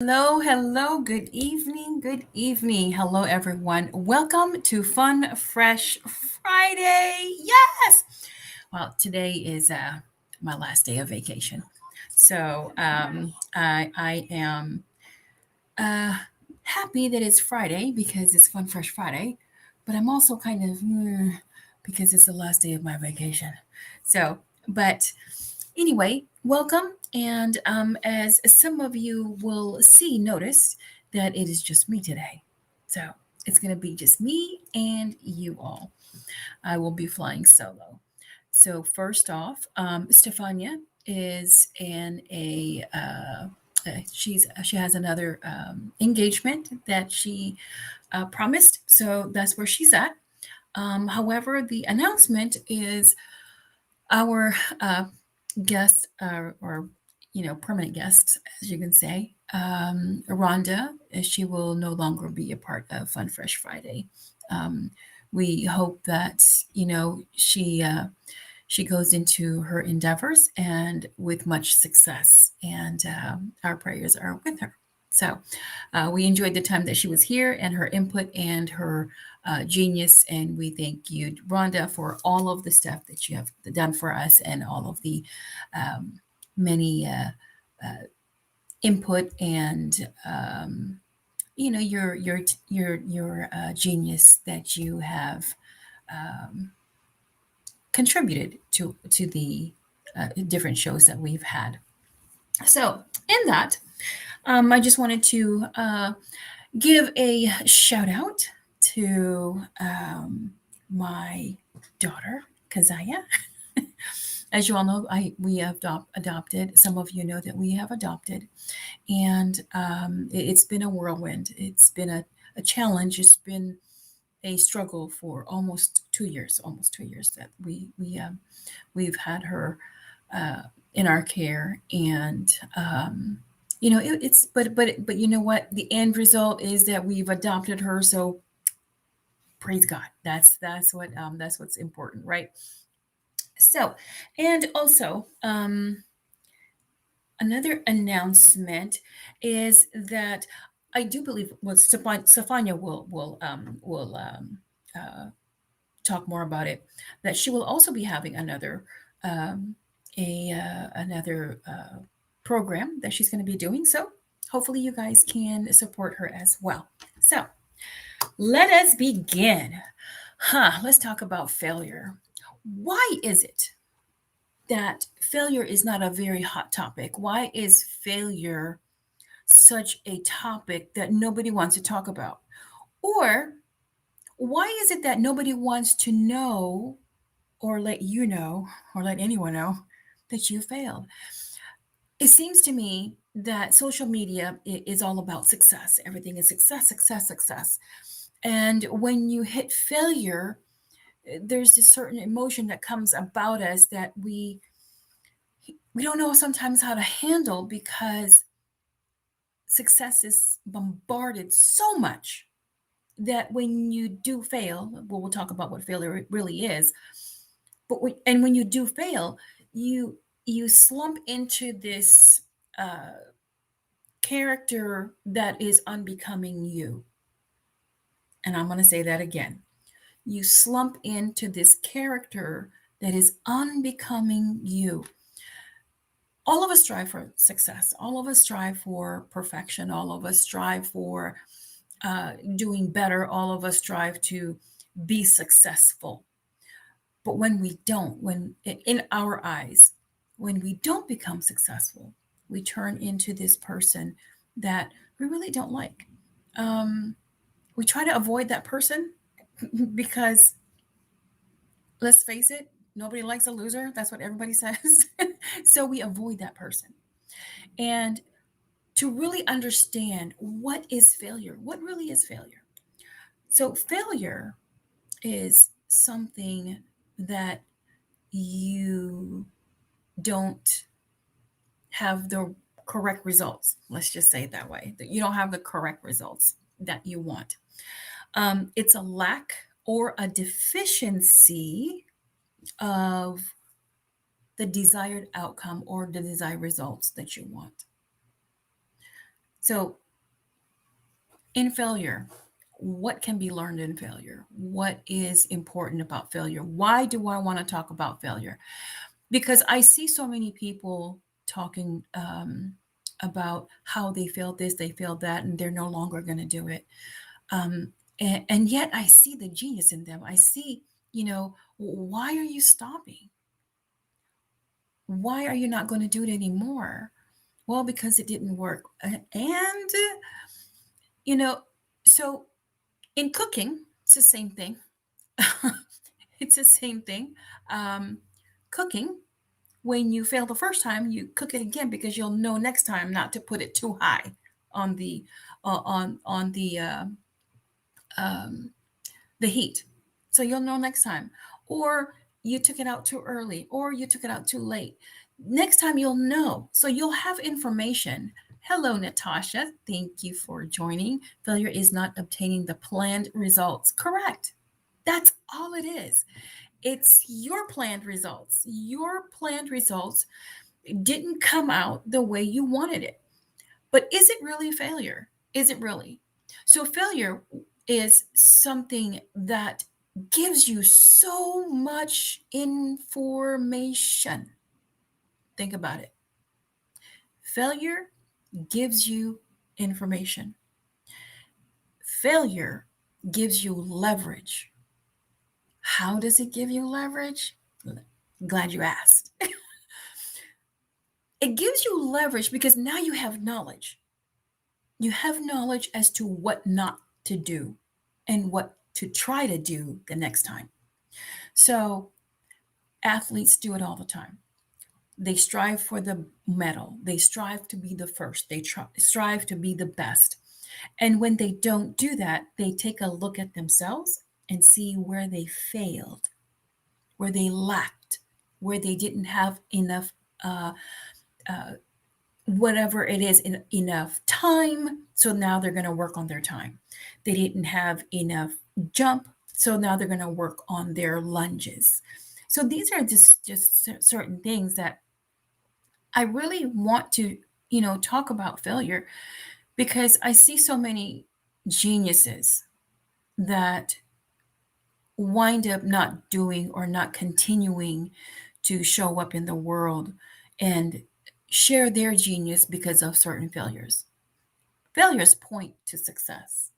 Hello, hello, good evening, good evening. Hello, everyone. Welcome to Fun Fresh Friday. Yes! Well, today is my last day of vacation. I am uh, happy that it's Friday because it's Fun Fresh Friday, but I'm also kind of because it's the last day of my vacation. So, but Anyway, welcome. And as some of you will see, notice that it is just me today. So it's going to be just me and you all. I will be flying solo. So first off, Stefania is in she has another engagement that she promised. So that's where she's at. However, the announcement is our guest or permanent guest, as you can say, Rhonda. She will no longer be a part of Fun Fresh Friday. Um, we hope that she goes into her endeavors and with much success, and our prayers are with her. So we enjoyed the time that she was here and her input and her genius. And we thank you, Rhonda, for all of the stuff that you have done for us and all of the many uh, input and your genius that you have um, contributed to the different shows that we've had. So in that, I just wanted to give a shout out to my daughter, Kazaya. As you all know, we have adopted. Some of you know that we have adopted, and it's been a whirlwind. It's been a challenge. It's been a struggle for almost 2 years. Almost 2 years that we've had her in our care, and it's but you know what? The end result is that we've adopted her. So praise God. That's what's important, right? So, and also another announcement is that I do believe Stefania will talk more about it. That she will also be having um, another program that she's going to be doing. So hopefully you guys can support her as well. So let us begin. Let's talk about failure. Why is it that failure is not a very hot topic? Why is failure such a topic that nobody wants to talk about? Or why is it that nobody wants to know or let you know or let anyone know that you failed? It seems to me that social media is all about success. Everything is success, success, success. And when you hit failure, there's this certain emotion that comes about us that we don't know sometimes how to handle because success is bombarded so much that when you do fail, well, we'll talk about what failure really is. When you do fail, you slump into this character that is unbecoming you. And I'm going to say that again. You slump into this character that is unbecoming you. All of us strive for success. All of us strive for perfection. All of us strive for doing better. All of us strive to be successful. But when we don't, when in our eyes, when we don't become successful, we turn into this person that we really don't like. Um, we try to avoid that person because let's face it, nobody likes a loser. That's what everybody says. So we avoid that person. And to really understand what is failure, what really is failure. So, failure is something that you don't have the correct results. Let's just say it that way, that you don't have the correct results that you want. It's a lack or a deficiency of the desired outcome or the desired results that you want. So, in failure, what can be learned in failure? What is important about failure? Why do I want to talk about failure? Because I see so many people talking about how they failed this, they failed that, and they're no longer going to do it. And yet I see the genius in them. I see, why are you stopping? Why are you not going to do it anymore? Well, because it didn't work. And, you know, so in cooking, it's the same thing. It's the same thing. Um, Cooking, when you fail the first time, you cook it again because you'll know next time not to put it too high on um, the heat. So you'll know next time. Or you took it out too early, or you took it out too late. Next time you'll know. So you'll have information. Hello, Natasha. Thank you for joining. Failure is not obtaining the planned results. Correct. That's all it is. It's your planned results. Your planned results didn't come out the way you wanted it. But is it really failure? Is it really? So, failure is something that gives you so much information. Think about it. Failure gives you information, failure gives you leverage. How does it give you leverage? Glad you asked. It gives you leverage because now you have knowledge. You have knowledge as to what not to do and what to try to do the next time. So, athletes do it all the time. They strive for the medal, they strive to be the first, they strive to be the best. And when they don't do that, they take a look at themselves and see where they failed, where they lacked, where they didn't have enough whatever it is enough time, so now they're going to work on their time. They didn't have enough jump, so now they're going to work on their lunges. So these are just certain things that I really want to talk about failure, because I see so many geniuses that wind up not doing or not continuing to show up in the world and share their genius because of certain failures. Failures point to success.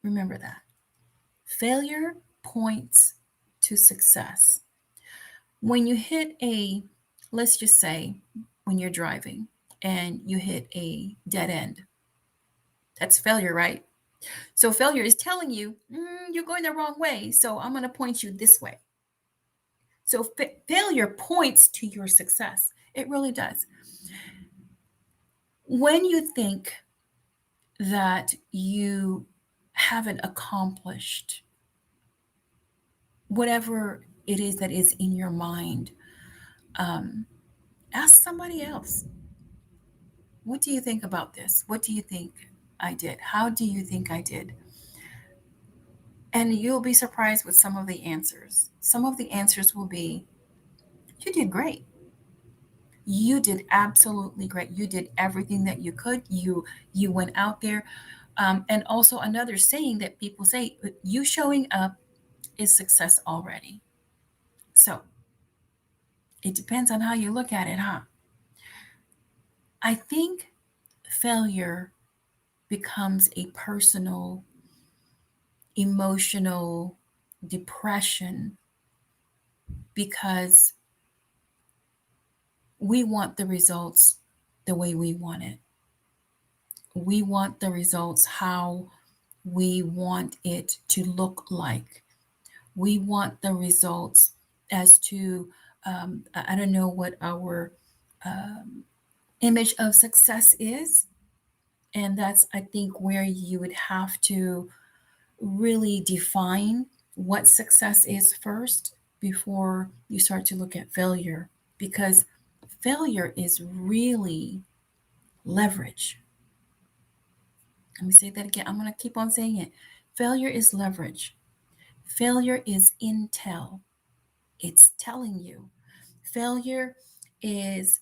Remember that. Failure points to success. When you hit let's just say, when you're driving and you hit a dead end, that's failure, right? So failure is telling you, you're going the wrong way, so I'm going to point you this way. So failure points to your success. It really does. When you think that you haven't accomplished whatever it is that is in your mind, um, ask somebody else. What do you think about this? What do you think I did? How do you think I did? And you'll be surprised with some of the answers. Some of the answers will be, you did great. You did absolutely great. You did everything that you could. You went out there. And also another saying that people say, you showing up is success already. So it depends on how you look at it, huh? I think failure becomes a personal, emotional depression because we want the results the way we want it. We want the results how we want it to look like. We want the results as to, I don't know what our image of success is. And that's, I think, where you would have to really define what success is first before you start to look at failure. Because failure is really leverage. Let me say that again. I'm going to keep on saying it. Failure is leverage. Failure is intel. It's telling you. Failure is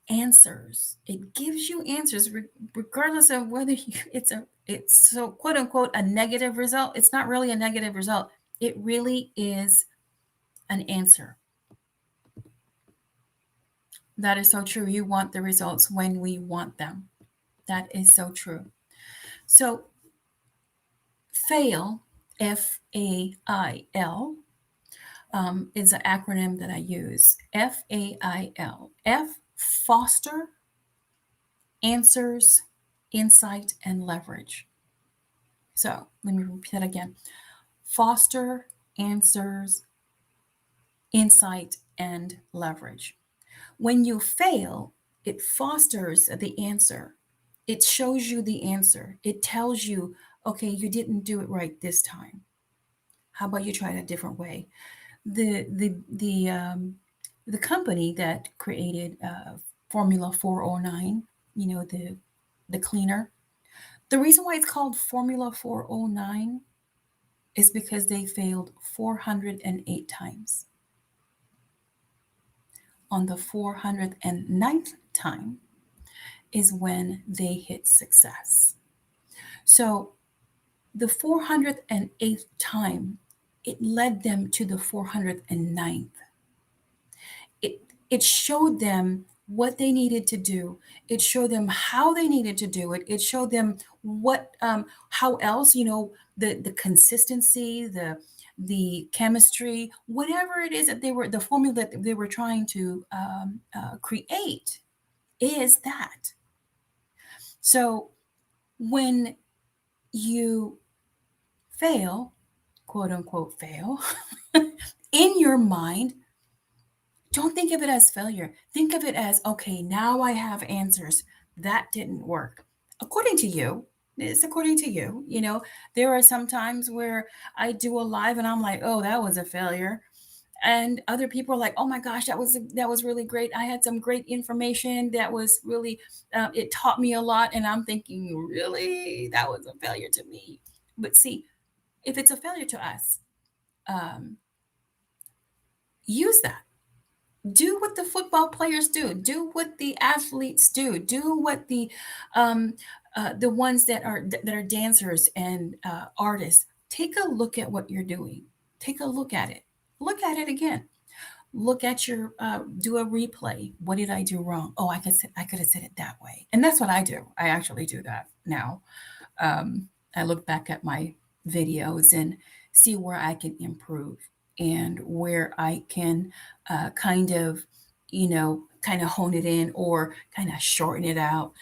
answers. It gives you answers regardless of whether it's so quote unquote a negative result. It's not really a negative result. It really is an answer. That is so true. You want the results when we want them. That is so true. So FAIL, FAIL, is an acronym that I use. FAIL. F, foster, answers, insight, and leverage. So let me repeat that again. Foster, answers, insight, and leverage. When you fail, it fosters the answer. It shows you the answer. It tells you, okay, you didn't do it right this time. How about you try it a different way? The company that created Formula 409, the cleaner. The reason why it's called Formula 409 is because they failed 408 times. On the 409th time is when they hit success. So the 408th time, it led them to the 409th. It showed them what they needed to do. It showed them how they needed to do it. It showed them how else, the consistency, the chemistry, whatever it is that the formula that they were trying to create is that. So when you fail, quote unquote fail, in your mind, don't think of it as failure. Think of it as, okay, now I have answers. That didn't work. According to you, it's according to you. There are some times where I do a live and I'm like, oh, that was a failure. And other people are like, oh my gosh, that was really great. I had some great information that was really, it taught me a lot. And I'm thinking, really, that was a failure to me. But see, if it's a failure to us, um, use that. Do what the football players do. Do what the athletes do. Do what the ones that are dancers and artists. Take a look at what you're doing. Take a look at it. Look at it again. Look at your do a replay. What did I do wrong? Oh, I could have said it that way. And that's what I do. I actually do that now. I look back at my videos and see where I can improve and where I can kind of hone it in or kind of shorten it out.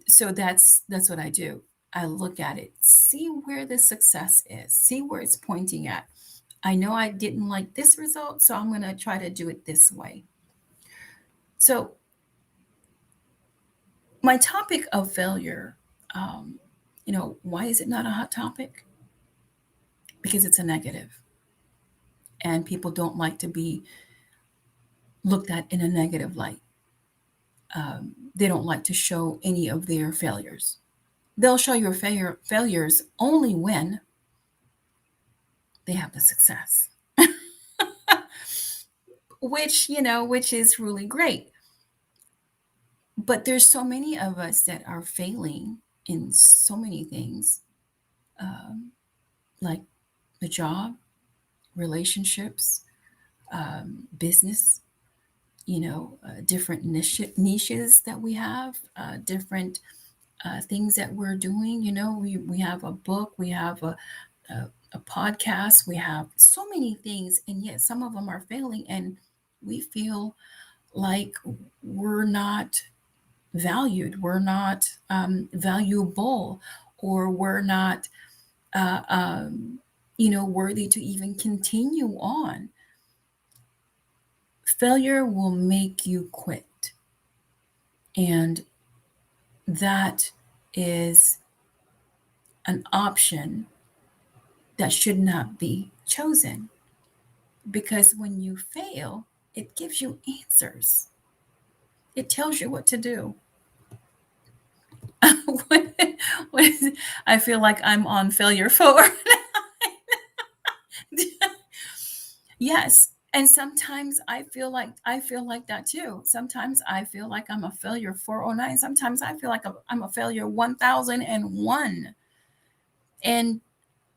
So that's what I do. I look at it, see where the success is, see where it's pointing at. I know I didn't like this result, so I'm going to try to do it this way. So my topic of failure, why is it not a hot topic? Because it's a negative, and people don't like to be looked at in a negative light. They don't like to show any of their failures. They'll show your failures only when they have the success, which is really great. But there's so many of us that are failing in so many things, like the job, relationships, business, different niches that we have, different things that we're doing. We have a book, we have a podcast, we have so many things, and yet some of them are failing, and we feel like we're not valued, we're not valuable, or we're not, uh, um, worthy to even continue on. Failure will make you quit. And that is an option that should not be chosen, because when you fail, it gives you answers. It tells you what to do. What is it? I feel like I'm on failure forward. Yes, And sometimes I feel like that too. Sometimes I feel like I'm a failure 409. Sometimes I feel like I'm a failure 1001. And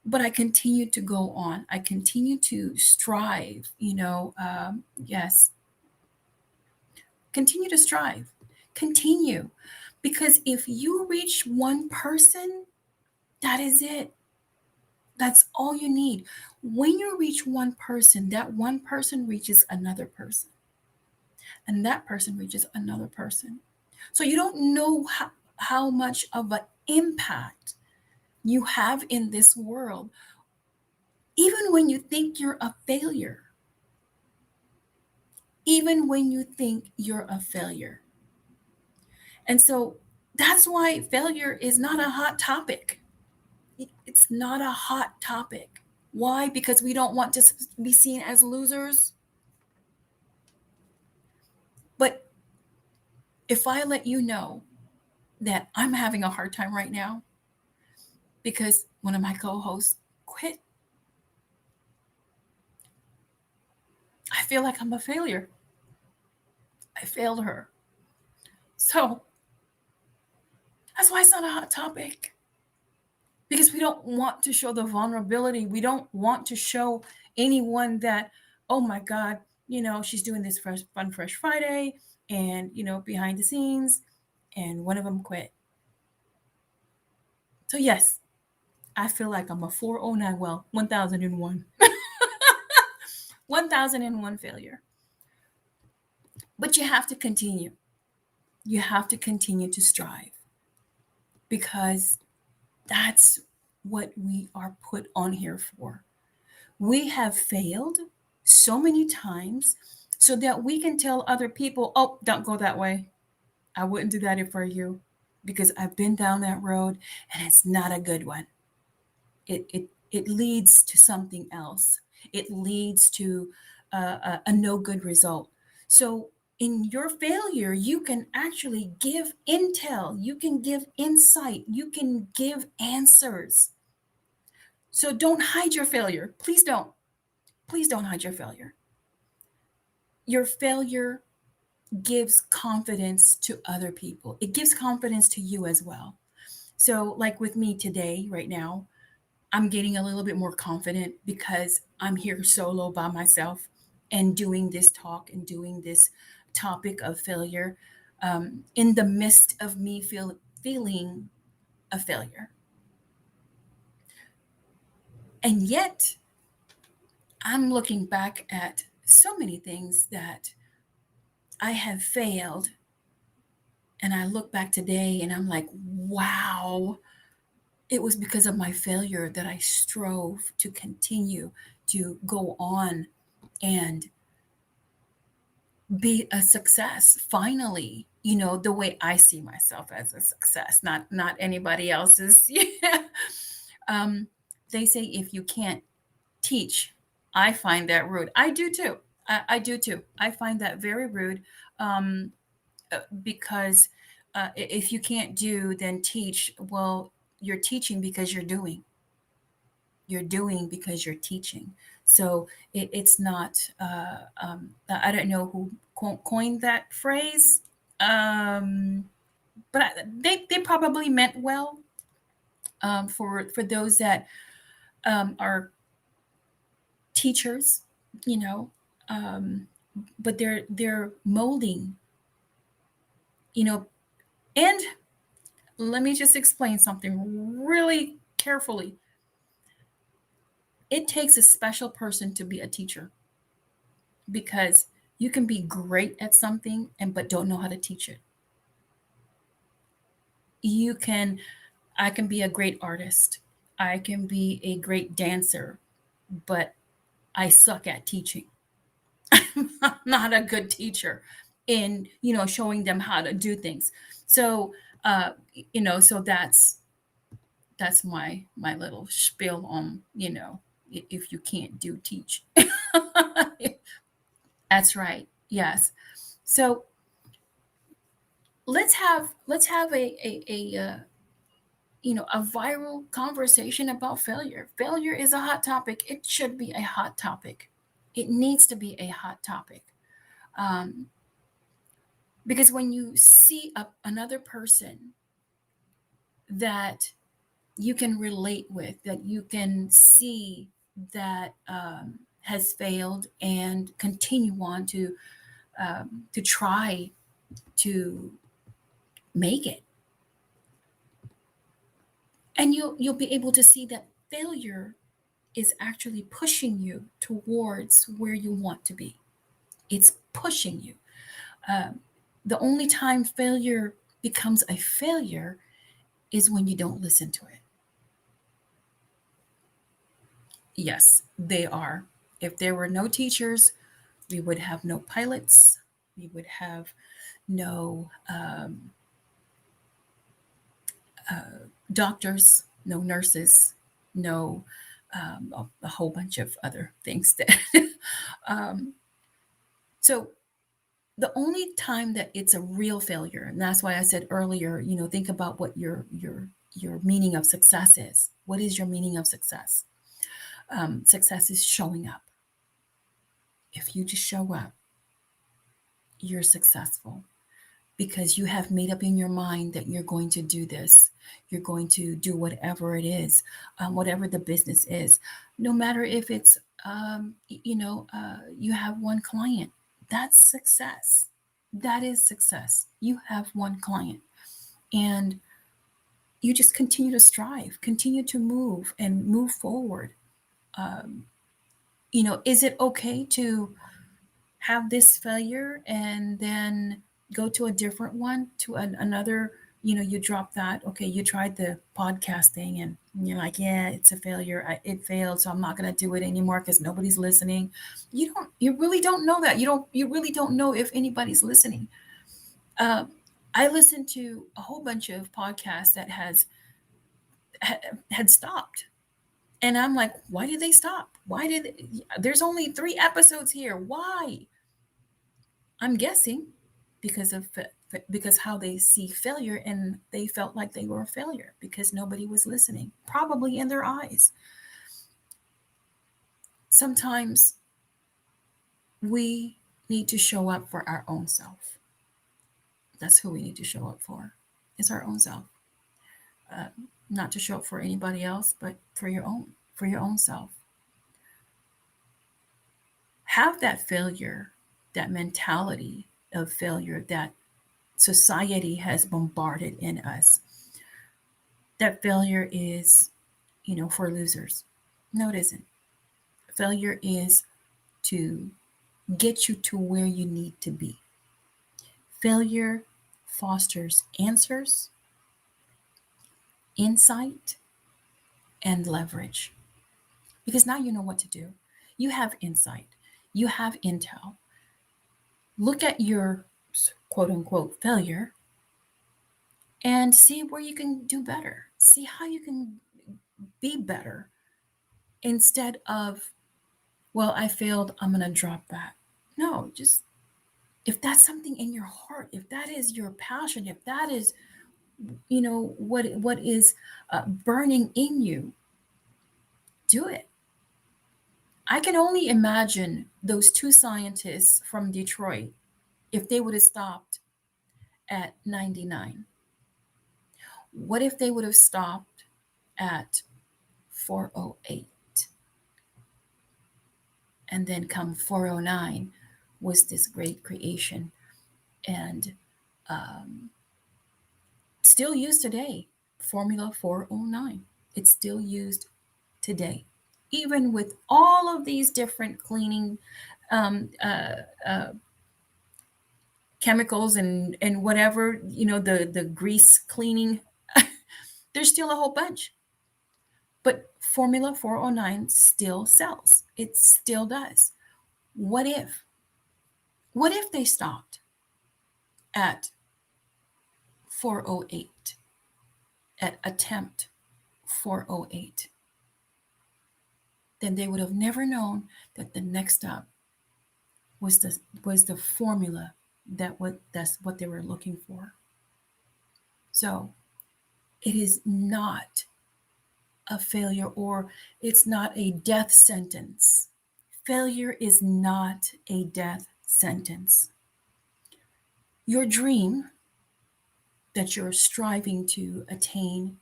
but I continue to go on. I continue to strive, yes, continue to strive. Continue. Because if you reach one person, that is it. That's all you need. When you reach one person, that one person reaches another person, and that person reaches another person. So you don't know how much of an impact you have in this world, even when you think you're a failure. Even when you think you're a failure. And so that's why failure is not a hot topic. It's not a hot topic. Why? Because we don't want to be seen as losers. But if I let you know that I'm having a hard time right now because one of my co hosts quit, I feel like I'm a failure. I failed her. So that's why it's not a hot topic. Because we don't want to show the vulnerability. We don't want to show anyone that, oh my God, she's doing this Fun Fresh Friday and, behind the scenes, and one of them quit. So, yes, I feel like I'm a 409, well, 1001. 1001 failure. But you have to continue. You have to continue to strive because that's what we are put on here for. We have failed so many times so that we can tell other people, oh, don't go that way. I wouldn't do that if for you because I've been down that road and it's not a good one. It leads to something else. It leads to a no good result. So in your failure, you can actually give intel, you can give insight, you can give answers. So don't hide your failure. Please don't. Please don't hide your failure. Your failure gives confidence to other people. It gives confidence to you as well. So, like with me today, right now, I'm getting a little bit more confident because I'm here solo by myself and doing this talk and doing this topic of failure in the midst of me feeling a failure. And yet, I'm looking back at so many things that I have failed. And I look back today and I'm like, wow, it was because of my failure that I strove to continue to go on and be a success finally, the way I see myself as a success, not anybody else's. Yeah. um they say if you can't teach, I find that rude. I do too. I do too. I find that very rude. um because if you can't do, then teach. Well, you're teaching because you're doing because you're teaching. So it's not I don't know who coined that phrase, um, but they probably meant well, for those that are teachers, you know um, but they're molding, you know and let me just explain something really carefully. It takes a special person to be a teacher because you can be great at something and but don't know how to teach it. You can I can be a great artist. I can be a great dancer, but I suck at teaching. I'm not a good teacher in, showing them how to do things. So, so that's my little spiel on, if you can't do, teach. That's right. Yes. So let's have a viral conversation about failure. Failure is a hot topic. It should be a hot topic. It needs to be a hot topic. Um, because when you see another person that you can relate with, that you can see that has failed and continue on to try to make it, and you'll be able to see that failure is actually pushing you towards where you want to be. It's pushing you. Um, the only time failure becomes a failure is when you don't listen to it. Yes, they are. If there were no teachers, we would have no pilots. We would have no doctors, no nurses, no a whole bunch of other things that. um, so the only time that it's a real failure, and that's why I said earlier, think about what your meaning of success is. What is your meaning of success? Success is showing up. If you just show up, you're successful because you have made up in your mind that you're going to do this. You're going to do whatever it is, whatever the business is, no matter if it's, you have one client. That's success. That is success. You have one client, and you just continue to strive, continue to move and move forward. Um, is it okay to have this failure and then go to a different one, to another? You drop that. Okay, you tried the podcast thing and you're like, yeah, it's a failure. It failed, so I'm not going to do it anymore because nobody's listening. You really don't know that. You really don't know if anybody's listening. uh, I listened to a whole bunch of podcasts that had stopped, and I'm like, why did they stop? Why did there's only 3 episodes here? Why? I'm guessing because of because how they see failure, and they felt like they were a failure because nobody was listening, probably in their eyes. Sometimes we need to show up for our own self. That's who we need to show up for. It's our own self. uh, Not to show up for anybody else, but for your own self. Have that failure, that mentality of failure that society has bombarded in us. That failure is, for losers. No, it isn't. Failure is to get you to where you need to be. Failure fosters answers, insight, and leverage. Because now you know what to do. You have insight, you have intel. Look at your quote unquote failure and see where you can do better. See how you can be better instead of, well, I failed, I'm going to drop that. No, just if that's something in your heart, if that is your passion, if that is, what is burning in you, do it. I can only imagine those 2 scientists from Detroit if they would have stopped at 99. What if they would have stopped at 408? And then come 409 was this great creation, and um, still used today. Formula 409. It's still used today. Even with all of these different cleaning chemicals and whatever, the grease cleaning, there's still a whole bunch. But Formula 409 still sells. It still does. What if? What if they stopped at 408, at attempt 408? Then they would have never known that the next stop was the formula that's what they were looking for. So it is not a failure, or it's not a death sentence. Failure is not a death sentence. Your dream that you're striving to attain,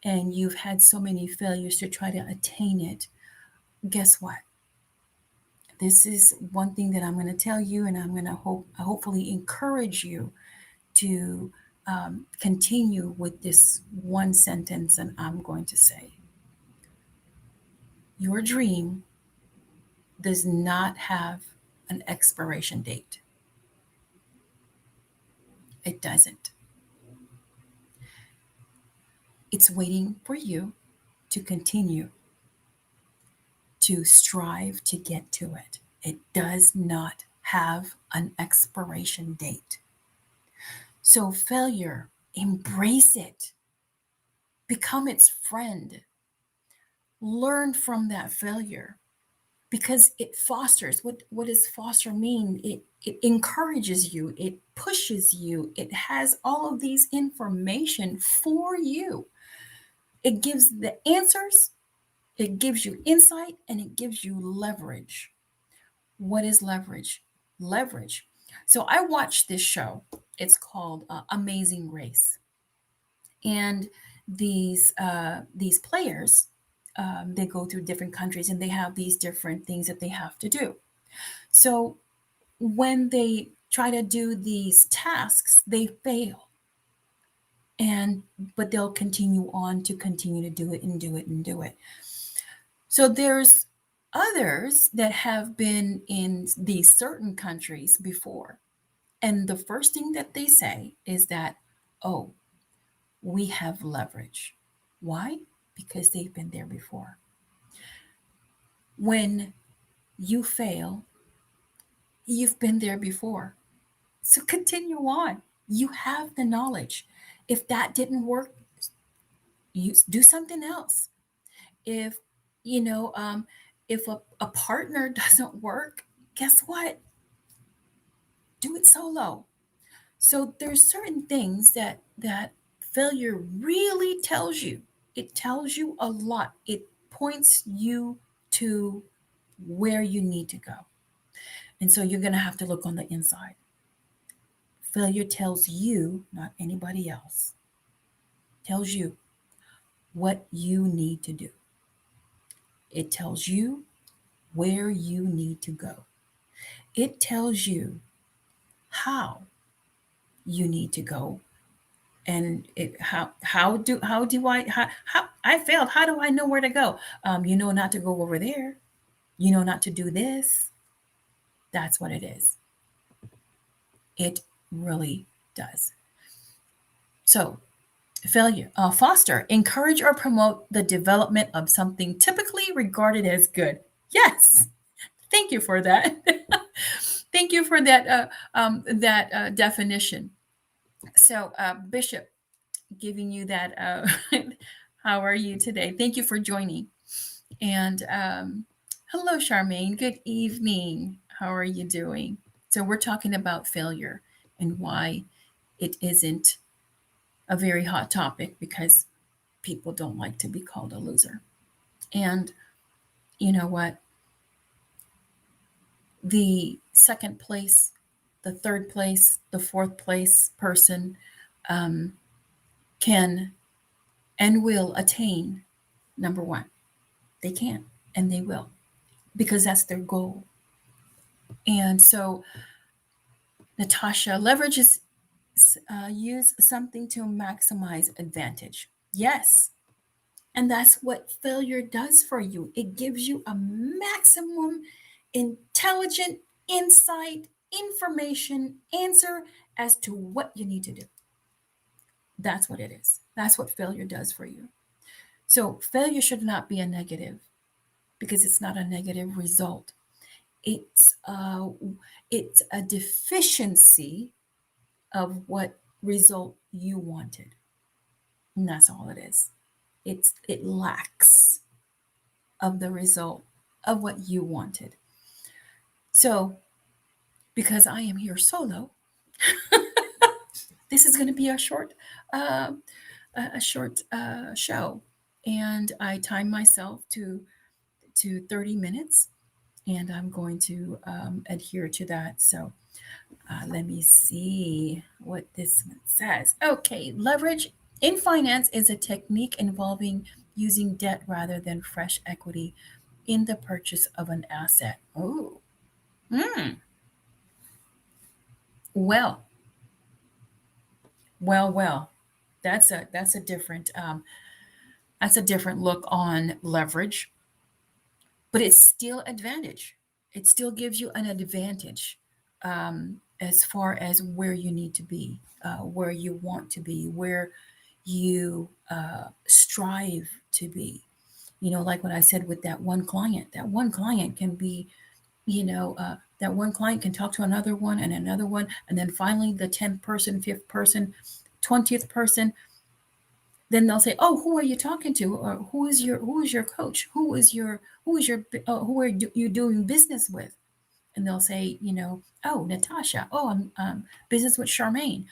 and you've had so many failures to try to attain it, guess what? This is one thing that I'm going to tell you, and I'm going to hopefully encourage you to continue with this one sentence, and I'm going to say, your dream does not have an expiration date. It doesn't. It's waiting for you to continue to strive to get to it. It does not have an expiration date. So, failure, embrace it, become its friend, learn from that failure because it fosters. What does foster mean? It encourages you, it pushes you, it has all of these information for you. It gives the answers, it gives you insight, and it gives you leverage. What is leverage? Leverage. So I watched this show. It's called Amazing Race, and these players, they go through different countries and they have these different things that they have to do. So when they try to do these tasks, they fail, and but they'll continue on to continue to do it and do it and do it. So there's others that have been in these certain countries before. And the first thing that they say is that, oh, we have leverage. Why? Because they've been there before. When you fail, you've been there before. So continue on. You have the knowledge. If that didn't work, you do something else. If you know, if a partner doesn't work, guess what? Do it solo. So there's certain things that failure really tells you. It tells you a lot. It points you to where you need to go. And so you're going to have to look on the inside. Failure tells you, not anybody else, tells you what you need to do. It tells you where you need to go. It tells you how you need to go. And how do I how I failed? How do I know where to go? You know not to go over there. You know not to do this. That's what it is. It really does. So failure. Foster, encourage or promote the development of something typically regarded as good. Yes, thank you for that. Thank you for that definition. So, Bishop, giving you that. How are you today? Thank you for joining. And hello, Charmaine. Good evening. How are you doing? So, we're talking about failure and why it isn't a very hot topic because people don't like to be called a loser. And you know what? The second place, the third place, the fourth place person um, can and will attain number one. They can and they will because that's their goal. And so, Natasha, leverage is use something to maximize advantage. Yes. And that's what failure does for you. It gives you a maximum intelligent insight, information, answer as to what you need to do. That's what it is. That's what failure does for you. So, failure should not be a negative because it's not a negative result. It's uh, it's a deficiency of what result you wanted, and that's all it is. It lacks of the result of what you wanted. So, because I am here solo, this is going to be uh, a short show, and I time myself to 30 minutes. and I'm going to adhere to that. So let me see what this one says. Okay, leverage in finance is a technique involving using debt rather than fresh equity in the purchase of an asset. Oh, mm, well, well. That's a different look on leverage, but it's still advantage. It still gives you an advantage as far as where you need to be, where you want to be, where you strive to be. You know, like what I said with that one client can be, that one client can talk to another one, and then finally the 10th person, fifth person, 20th person, then they'll say, "Oh, who are you talking to? Or who is your coach? Who are you doing business with?" And they'll say, "Oh, Natasha. Oh, I'm business with Charmaine."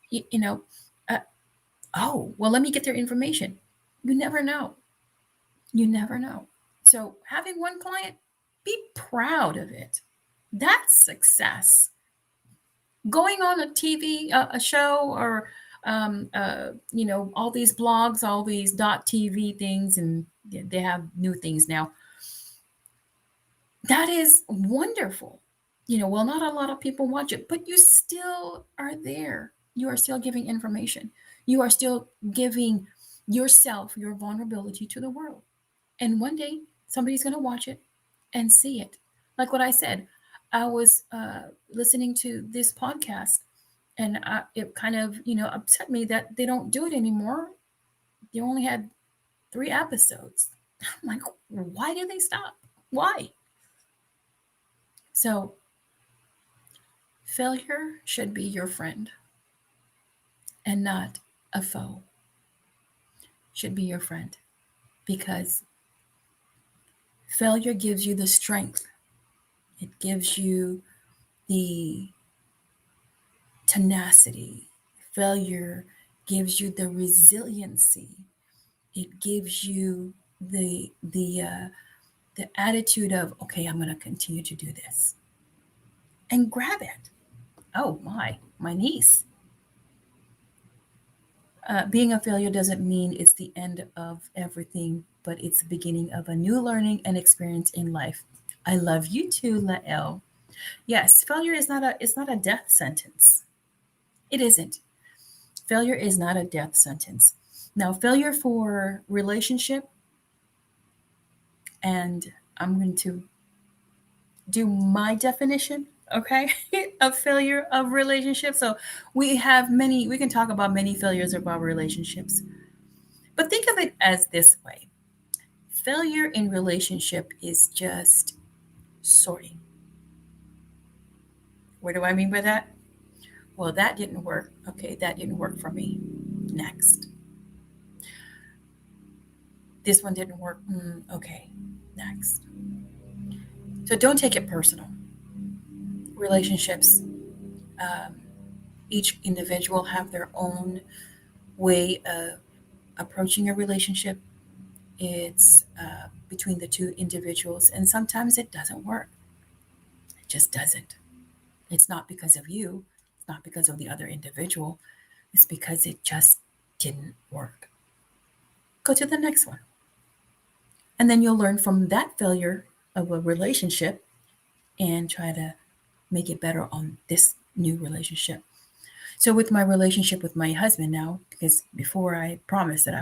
You, you know, uh, oh, well, let me get their information. You never know. You never know. So having one client, be proud of it. That's success. Going on a TV a show or all these blogs, all these .tv things, and they have new things now. That is wonderful. Well, not a lot of people watch it, but you still are there. You are still giving information. You are still giving yourself, your vulnerability to the world. And one day somebody's going to watch it and see it. Like what I said, I was listening to this podcast, and it kind of upset me that they don't do it anymore. They only had 3 episodes. I'm like, why did they stop? Why? So failure should be your friend and not a foe. Should be your friend, because failure gives you the strength. It gives you the tenacity. Failure gives you the resiliency. It gives you the attitude of, okay, I'm going to continue to do this and grab it. Oh my niece. Being a failure doesn't mean it's the end of everything, but it's the beginning of a new learning and experience in life. I love you too, Lael. Yes, failure is not a death sentence. It isn't. Failure is not a death sentence. Now, failure for relationship, and I'm going to do my definition, okay, of failure of relationships. So we can talk about many failures of our relationships, but think of it as this way: failure in relationship is just sorting. What do I mean by that? Well, that didn't work. Okay, that didn't work for me. Next. This one didn't work. Okay, next. So don't take it personal. Relationships, um, each individual have their own way of approaching a relationship. It's between the two individuals, and sometimes it doesn't work. It just doesn't. It's not because of you, it's not because of the other individual, it's because it just didn't work. Go to the next one. And then you'll learn from that failure of a relationship and try to make it better on this new relationship. So, with my relationship with my husband now, because before I promised that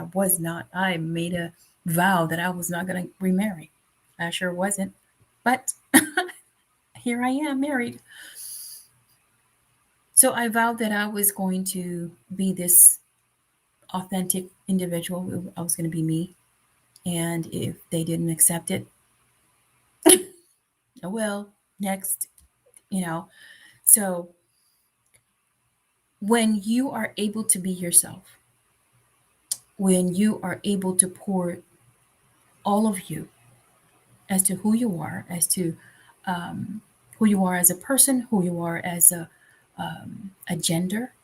I made a vow that I was not going to remarry. I sure wasn't. But here I am married. So, I vowed that I was going to be this authentic individual. I was going to be me. And if they didn't accept it, oh well, next, you know. So, when you are able to be yourself, when you are able to pour all of you as to who you are, as to um, who you are as a person, who you are as a gender,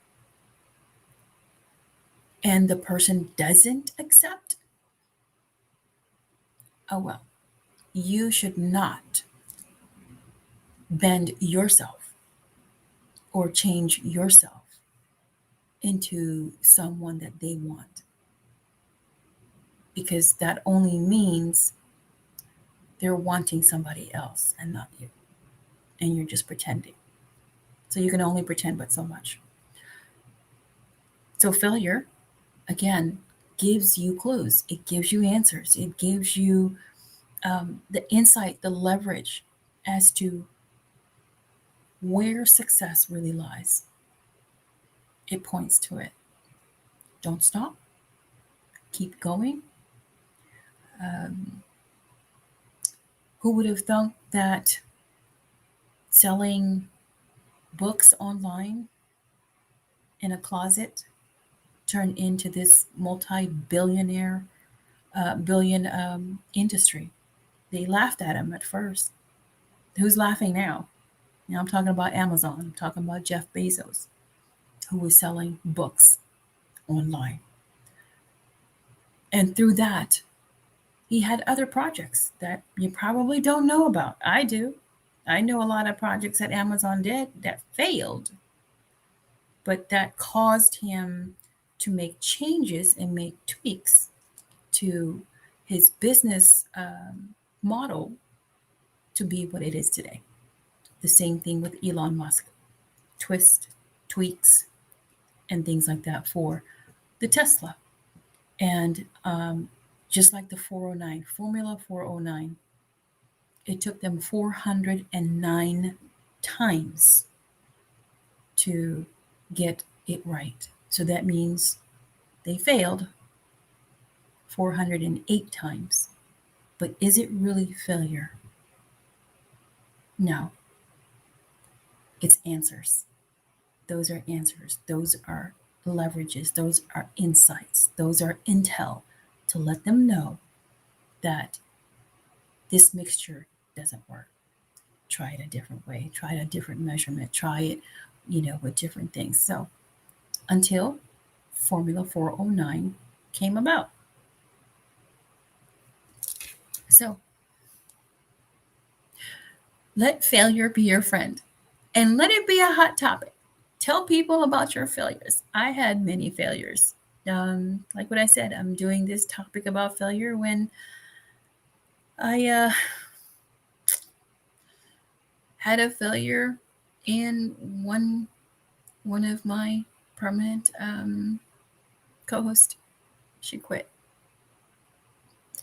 and the person doesn't accept, oh well, you should not. bend yourself or change yourself into someone that they want, because that only means they're wanting somebody else and not you, and you're just pretending. So you can only pretend but so much. So failure, again, gives you clues, it gives you answers, it gives you the insight, the leverage as to where success really lies. It points to it. Don't stop, keep going. Um, who would have thought that selling books online in a closet turn into this multi-billionaire billion industry? They laughed at him at first. Who's laughing now? Now I'm talking about Amazon. I'm talking about Jeff Bezos, who was selling books online. And through that, he had other projects that you probably don't know about. I do. I know a lot of projects that Amazon did that failed, but that caused him to make changes and make tweaks to his business model to be what it is today. The same thing with Elon Musk, twist, tweaks, and things like that for the Tesla. And just like the 409, Formula 409, it took them 409 times to get it right. So that means they failed 408 times. But is it really failure? No, it's answers. Those are answers. Those are leverages. Those are insights. Those are intel to let them know that this mixture doesn't work. Try it a different way. Try a different measurement. Try it, with different things. So until Formula 409 came about. So let failure be your friend and let it be a hot topic. Tell people about your failures. I had many failures. Like what I said, I'm doing this topic about failure when I had a failure in one of my permanent co-hosts. She quit.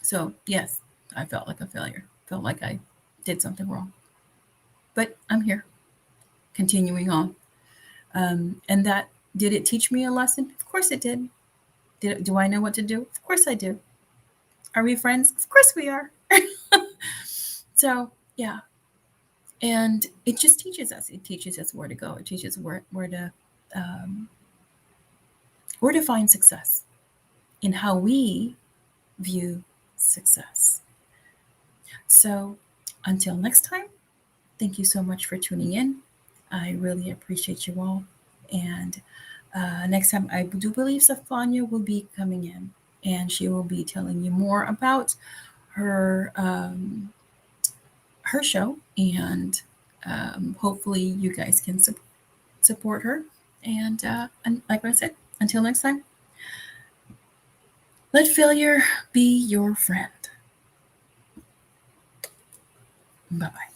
So yes, I felt like a failure. Felt like I did something wrong. But I'm here, continuing on. And that, did it teach me a lesson? Of course it did. Do I know what to do? Of course I do. Are we friends? Of course we are. So yeah, and it just teaches us. It teaches us where to go. It teaches where to find success in how we view success. So until next time, thank you so much for tuning in. I really appreciate you all. And next time, I do believe Safanya will be coming in, and she will be telling you more about her her show, and hopefully you guys can support her. And like I said, until next time, let failure be your friend. Bye bye.